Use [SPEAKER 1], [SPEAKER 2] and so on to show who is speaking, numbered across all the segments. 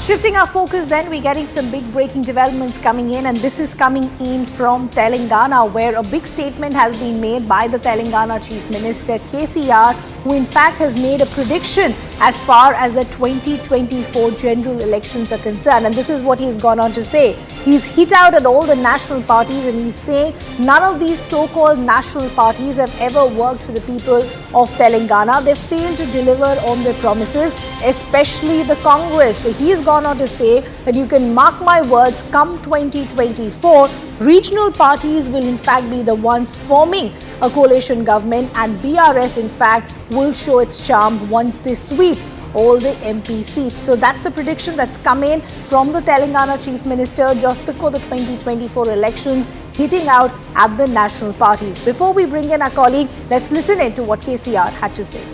[SPEAKER 1] Shifting our focus then, we're getting some big breaking developments coming in, and this is coming in from Telangana, where a big statement has been made by the Telangana Chief Minister KCR, who in fact has made a prediction as far as the 2024 general elections are concerned. And this is what he's gone on to say. He's hit out at all the national parties, and he's saying none of these so-called national parties have ever worked for the people of Telangana. They failed to deliver on their promises, especially the Congress. So he's gone on to say that you can mark my words, come 2024, regional parties will in fact be the ones forming a coalition government, and BRS in fact will show its charm once they sweep all the MP seats. So that's the prediction that's come in from the Telangana Chief Minister just before the 2024 elections, hitting out at the national parties. Before we bring in our colleague, let's listen in to what KCR had to say.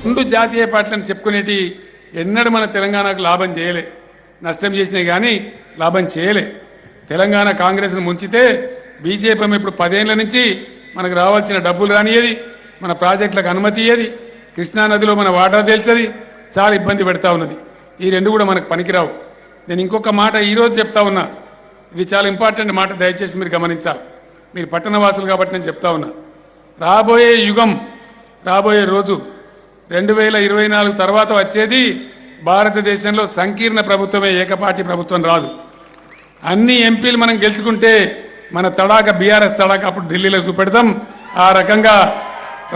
[SPEAKER 2] ముందు జాతీయ పార్టీలను చెప్పుకునేటి ఎన్నడూ మన తెలంగాణకు లాభం చేయలే, నష్టం చేసినా కానీ లాభం చేయలే. తెలంగాణ కాంగ్రెస్ను ముంచితే బీజేపీ ఇప్పుడు 10 ఏళ్ల నుంచి మనకు రావాల్సిన డబ్బులు రానియేది, మన ప్రాజెక్టులకు అనుమతి ఇయ్యేది, కృష్ణా నదిలో మన వాటా తేల్చేది, చాలా ఇబ్బంది పెడతా ఉన్నది. ఈ రెండు కూడా మనకు పనికిరావు. నేను ఇంకొక మాట ఈరోజు చెప్తా ఉన్నా, ఇది చాలా ఇంపార్టెంట్ మాట, దయచేసి మీరు గమనించాలి. మీరు పట్టణవాసులు కాబట్టి నేను చెప్తా ఉన్నా. రాబోయే యుగం, రాబోయే రోజు 2024 తర్వాత వచ్చేది భారతదేశంలో సంకీర్ణ ప్రభుత్వమే, ఏకపార్టీ ప్రభుత్వం రాదు. అన్ని ఎంపీలు మనం గెలుచుకుంటే మన తడాక బీఆర్ఎస్ తడాక అప్పుడు ఢిల్లీలో చూపెడతాం. ఆ రకంగా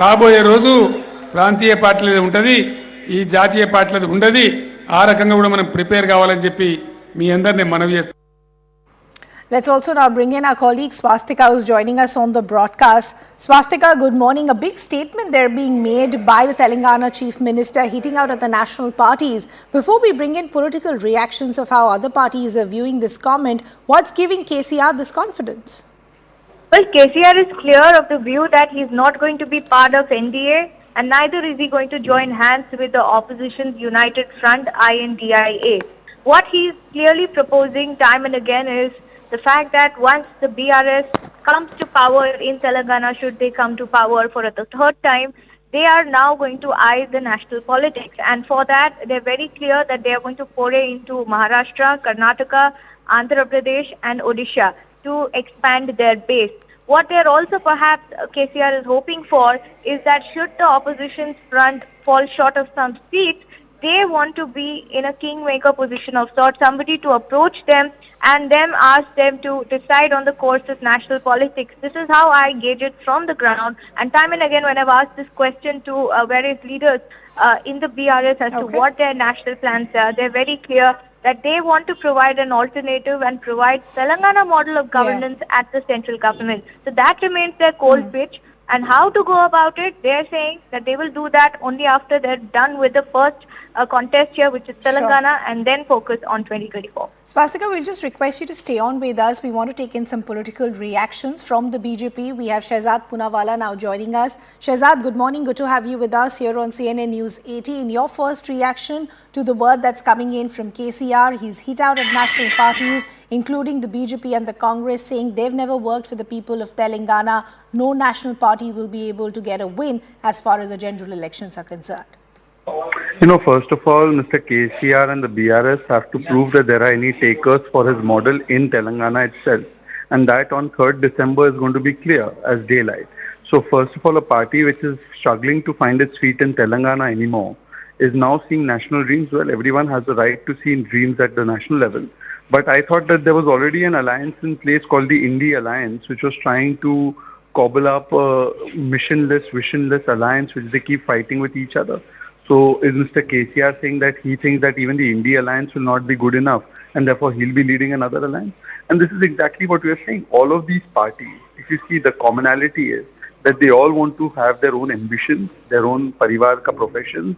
[SPEAKER 2] రాబోయే రోజు ప్రాంతీయ పార్టీలది ఉంటుంది, ఈ జాతీయ పార్టీలది ఉండదు. ఆ రకంగా కూడా మనం ప్రిపేర్ కావాలని చెప్పి మీ అందరినీ మనవి చేస్తాం.
[SPEAKER 1] Let's also now bring in our colleague Swastika, who's joining us on the broadcast. Swastika, good morning. A big statement there being made by the Telangana Chief Minister, hitting out at the national parties. Before we bring in political reactions of how other parties are viewing this comment, what's giving KCR this confidence?
[SPEAKER 3] Well, KCR is clear of the view that he's not going to be part of NDA, and neither is he going to join hands with the opposition's United Front, INDIA. What he's clearly proposing time and again is the fact that once the BRS comes to power in Telangana, should they come to power for the third time, they are now going to eye the national politics. And for that, they're very clear that they are going to foray into Maharashtra, Karnataka, Andhra Pradesh and Odisha to expand their base. What they're also perhaps KCR is hoping for is that should the opposition's front fall short of some seats, they want to be in a kingmaker position of sorts, somebody to approach them and then ask them to decide on the course of national politics. This is how I gauge it from the ground. And time and again, when I've asked this question to various leaders in the BRS as to what their national plans are, they're very clear that they want to provide an alternative and provide Telangana model of governance at the central government. So that remains their cold pitch. And how to go about it, they're saying that they will do that only after they're done with the first contest here, which is Telangana, and then focus on 2024.
[SPEAKER 1] Swastika, we'll just request you to stay on with us. We want to take in some political reactions from the BJP. We have Shehzad Poonawala now joining us. Shehzad, good morning. Good to have you with us here on CNN News 18. Your first reaction to the word that's coming in from KCR. He's hit out at national parties, including the BJP and the Congress, saying they've never worked for the people of Telangana. No national party will be able to get a win as far as the general elections are concerned.
[SPEAKER 4] You know, first of all, Mr. KCR and the BRS have to prove that there are any takers for his model in Telangana itself. And that on 3rd December is going to be clear as daylight. So first of all, a party which is struggling to find its feet in Telangana anymore is now seeing national dreams. Well, everyone has the right to see dreams at the national level. But I thought that there was already an alliance in place called the Indie Alliance, which was trying to cobble up a missionless, visionless alliance which they keep fighting with each other. So is Mr. KCR saying that he thinks that even the India alliance will not be good enough and therefore he'll be leading another alliance? And this is exactly what we are saying. All of these parties, if you see, the commonality is that they all want to have their own ambitions, their own parivar ka professions,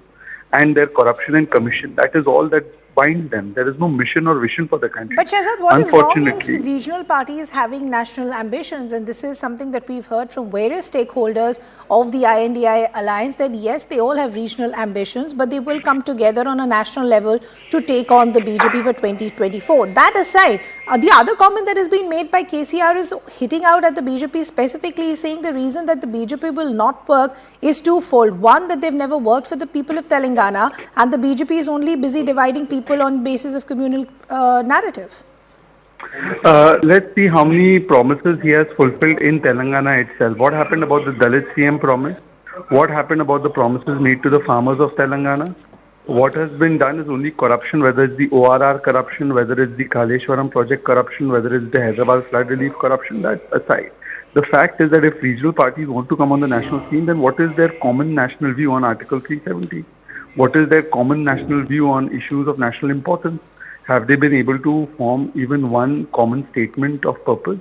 [SPEAKER 4] and their corruption and commission. That is all that binds them. There is no mission or vision for the country.
[SPEAKER 1] But Shehzad, what is wrong in
[SPEAKER 4] Unfortunately,
[SPEAKER 1] regional parties having national ambitions? And this is something that we've heard from various stakeholders of the INDI alliance, that yes, they all have regional ambitions, but they will come together on a national level to take on the BJP for 2024. That aside, the other comment that has been made by KCR is hitting out at the BJP, specifically saying the reason that the BJP will not work is twofold. One, that they've never worked for the people of Telangana, and the BJP is only busy dividing people on basis of communal narrative.
[SPEAKER 4] let's see how many promises he has fulfilled in Telangana itself. What happened about the Dalit CM promise? What happened about the promises made to the farmers of Telangana? What has been done is only corruption, whether it's the ORR corruption, whether it's the Kaleshwaram project corruption, whether it's the Hyderabad flood relief corruption, that aside. The fact is that if regional parties want to come on the national scene, then what is their common national view on Article 370? What is their common national view on issues of national importance? Have they been able to form even one common statement of purpose?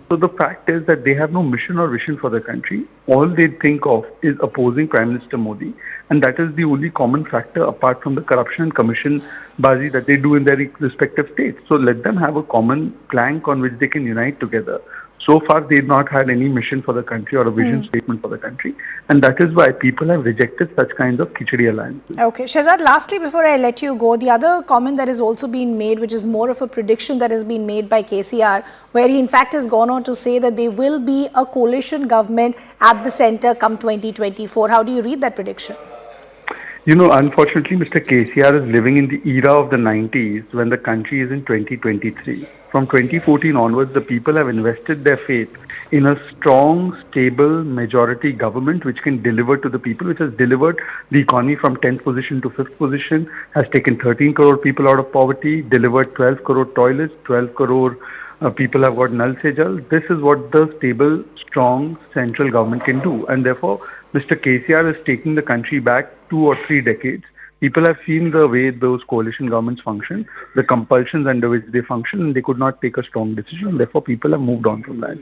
[SPEAKER 4] So the fact is that they have no mission or vision for the country. All they think of is opposing Prime Minister Modi. And that is the only common factor apart from the corruption and commission bazi that they do in their respective states. So let them have a common plank on which they can unite together. So far, they've not had any mission for the country or a vision statement for the country. And that is why people have rejected such kinds of khichdi alliances.
[SPEAKER 1] Okay. Shehzad, lastly, before I let you go, the other comment that has also been made, which is more of a prediction that has been made by KCR, where he in fact has gone on to say that there will be a coalition government at the centre come 2024. How do you read that prediction?
[SPEAKER 4] You know, unfortunately, Mr. KCR is living in the era of the 90s when the country is in 2023. From 2014 onwards, the people have invested their faith in a strong, stable majority government which can deliver to the people, which has delivered the economy from 10th position to 5th position, has taken 13 crore people out of poverty, delivered 12 crore toilets, 12 crore people have got Nal Se Jal. This is what the stable, strong central government can do. And therefore, Mr. KCR is taking the country back 2 or 3 decades. People have seen the way those coalition governments function, the compulsions under which they function, and they could not take a strong decision. Therefore, people have moved on from that.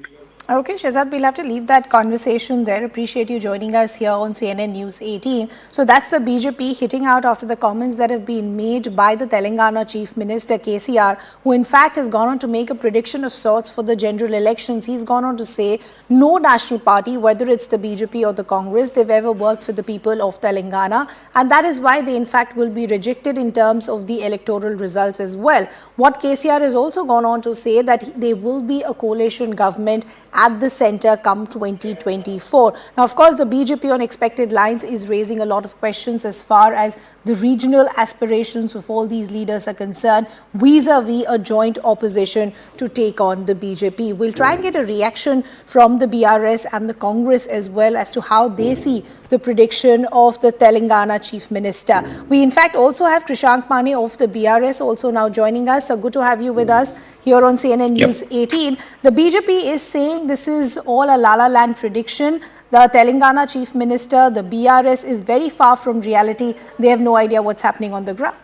[SPEAKER 1] Okay, Shehzad, we'll have to leave that conversation there. Appreciate you joining us here on CNN News 18. So that's the BJP hitting out after the comments that have been made by the Telangana Chief Minister KCR, who in fact has gone on to make a prediction of sorts for the general elections. He's gone on to say no national party, whether it's the BJP or the Congress, they've ever worked for the people of Telangana. And that is why they in fact will be rejected in terms of the electoral results as well. What KCR has also gone on to say that there will be a coalition government at the centre come 2024. Now, of course, the BJP on expected lines is raising a lot of questions as far as the regional aspirations of all these leaders are concerned, vis-a-vis a joint opposition to take on the BJP. We'll try and get a reaction from the BRS and the Congress as well as to how they see the prediction of the Telangana Chief Minister. We in fact also have Krishank Manne of the BRS also now joining us. So good to have you with us here on CNN News 18. The BJP is saying this is all a la land prediction. The Telangana Chief Minister, the BRS, is very far from reality. They have no idea what's happening on the ground.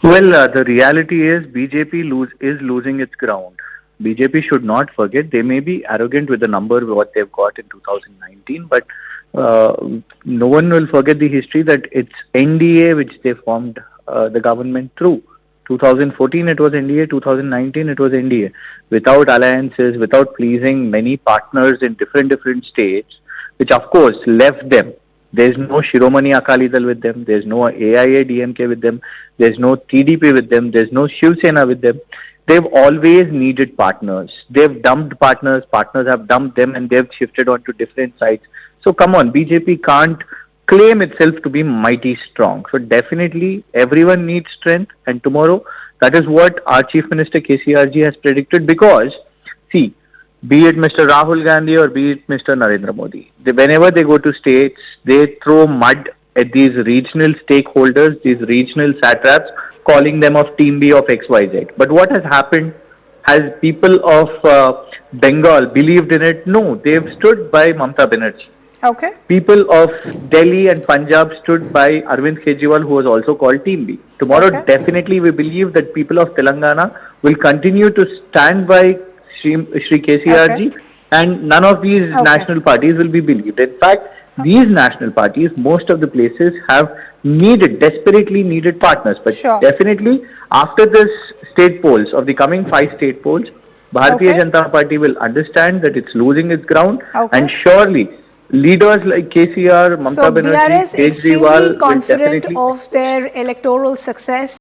[SPEAKER 5] Well, the reality is BJP is losing its ground. BJP should not forget, they may be arrogant with the number what they've got in 2019, but no one will forget the history that it's NDA which they formed the government through. 2014 it was NDA, 2019 it was NDA. Without alliances, without pleasing many partners in different states, which of course left them. There's no Shiromani Akali Dal with them, there's no AIA DMK with them, there's no TDP with them, there's no Shiv Sena with them. They've always needed partners. They've dumped partners have dumped them, and they've shifted on to different sides. So come on, BJP can't claim itself to be mighty strong. So definitely everyone needs strength, and tomorrow that is what our Chief Minister KCRG has predicted, because see, be it Mr. Rahul Gandhi or be it Mr. Narendra Modi, whenever they go to states, they throw mud at these regional stakeholders, these regional satraps, calling them of Team B of XYZ. But what has happened? Has people of Bengal believed in it? No, they've stood by Mamata Banerjee.
[SPEAKER 1] Okay. People
[SPEAKER 5] of Delhi and Punjab stood by Arvind Kejriwal, who was also called Team B. Tomorrow, definitely we believe that people of Telangana will continue to stand by Shri KCRG, and none of these national parties will be believed. In fact, These national parties, most of the places have desperately needed partners. But
[SPEAKER 1] Sure.
[SPEAKER 5] definitely, after this state polls, of the coming 5 state polls, Bharatiya
[SPEAKER 1] Okay.
[SPEAKER 5] Janata Party will understand that it's losing its ground,
[SPEAKER 1] Okay.
[SPEAKER 5] and surely leaders like KCR, Mamata
[SPEAKER 1] So
[SPEAKER 5] Banerjee,
[SPEAKER 1] BRS extremely
[SPEAKER 5] Kejriwal will
[SPEAKER 1] confident
[SPEAKER 5] definitely
[SPEAKER 1] of their electoral success.